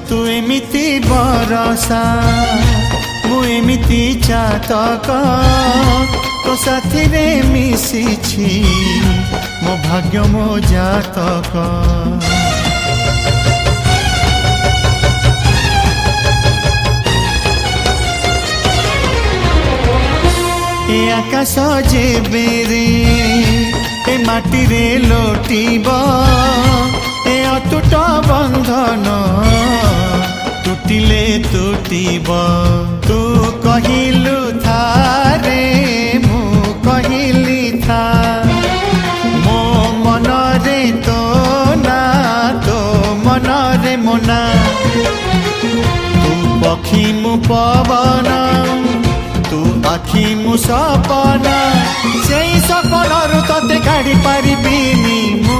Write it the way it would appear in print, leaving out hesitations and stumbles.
तू एमिति बरसा मु एमिति चातक तो साथी रे मिशिछि मो भाग्य मो जातक। ए आकाश जेबेरे ए माटी रे लोटिब ए अतुट बंधन टूटिले टूटिब। तू कहिलु थारे मु कहिली था मो मन रे तो ना तो मन रे मोना। तू पक्षी मु पवन तू आखि मु सपना से सपन तते काढ़ी पारिबिनी मु।